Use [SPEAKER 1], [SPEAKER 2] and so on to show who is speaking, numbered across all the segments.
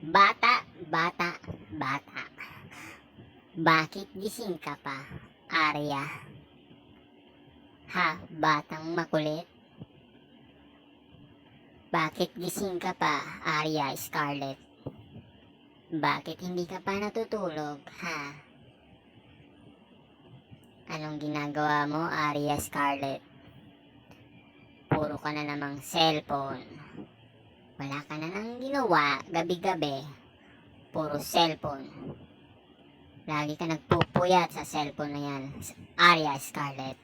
[SPEAKER 1] Bata, bata, bata. Bakit gising ka pa, Arya? Ha, batang makulit? Bakit gising ka pa, Arya Scarlett? Bakit hindi ka pa natutulog, ha? Anong ginagawa mo, Arya Scarlett? Puro ka na namang cellphone. Wala ka na nang ginawa gabi-gabi. Puro cellphone. Lagi ka nagpupuyat sa cellphone na yan, Arya Scarlett.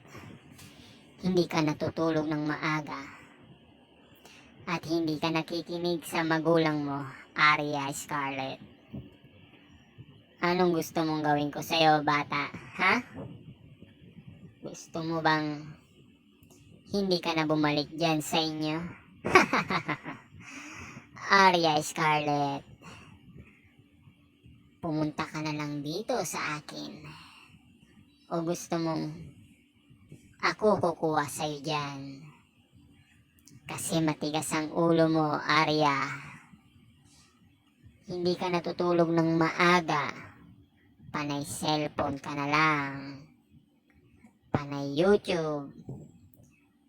[SPEAKER 1] Hindi ka natutulog ng maaga. At hindi ka nakikinig sa magulang mo, Arya Scarlett. Anong gusto mong gawin ko sa'yo, bata? Ha? Gusto mo bang hindi ka na bumalik dyan sa inyo? Arya Scarlett, pumunta ka na lang dito sa akin. O gusto mong ako kukuha sa'yo dyan? Kasi matigas ang ulo mo, Arya. Hindi ka natutulog ng maaga. Panay cellphone ka na lang. Panay YouTube.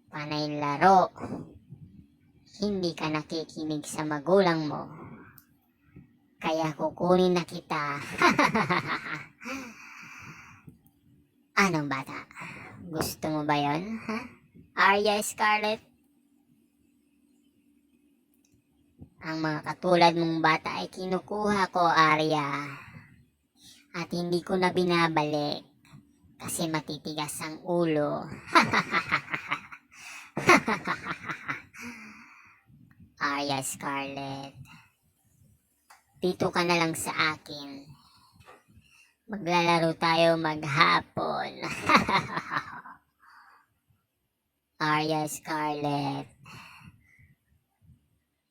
[SPEAKER 1] Panay laro. Hindi ka nakikinig sa magulang mo. Kaya kukunin na kita. Anong bata? Gusto mo ba yon, ha? Arya Scarlett? Ang mga katulad mong bata ay kinukuha ko, Arya. At hindi ko na binabalik. Kasi matitigas ang ulo. Arya Scarlett, dito ka na lang sa akin. Maglalaro tayo maghapon. Arya Scarlett,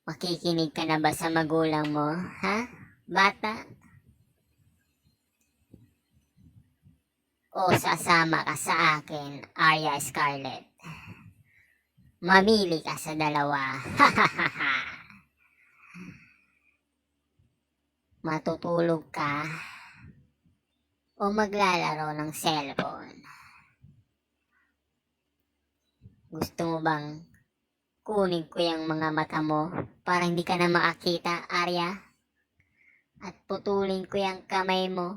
[SPEAKER 1] makikinig ka na ba sa magulang mo, ha? Bata? O sasama ka sa akin, Arya Scarlett? Mamili ka sa dalawa. Matutulog ka o maglalaro ng cellphone? Gusto mo bang kunin ko yung mga mata mo para hindi ka na makakita, Arya? At putulin ko yung kamay mo?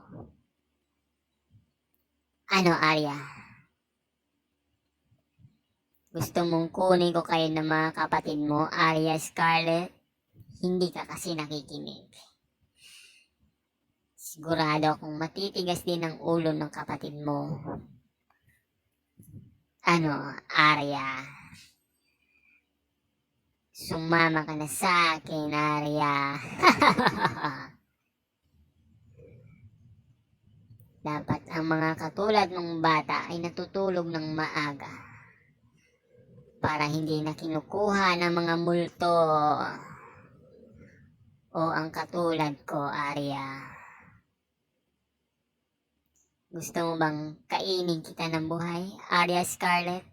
[SPEAKER 1] Ano, Arya? Gusto mong kunin ko kayo ng mga kapatid mo, Arya Scarlett? Hindi ka kasi nakikinig. Sigurado akong matitigas din ang ulo ng kapatid mo. Ano, Arya? Sumama ka na sa akin, Arya. Dapat ang mga katulad mong bata ay natutulog ng maaga para hindi na kinukuha ng mga multo. O ang katulad ko, Arya. Gusto mo bang kainin kita ng buhay, Arya Scarlett?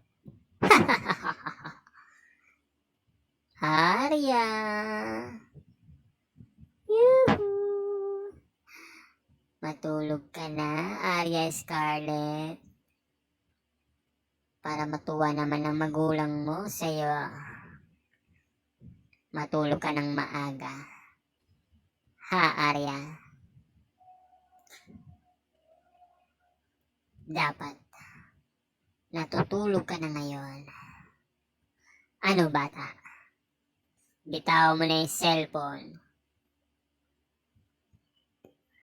[SPEAKER 1] Arya! Yuhu! Matulog ka na, Arya Scarlett. Para matuwa naman ang magulang mo sa'yo. Matulog ka ng maaga. Ha, Arya? Dapat natutulog ka na ngayon. Ano, bata? Bitaw mo na yung cellphone.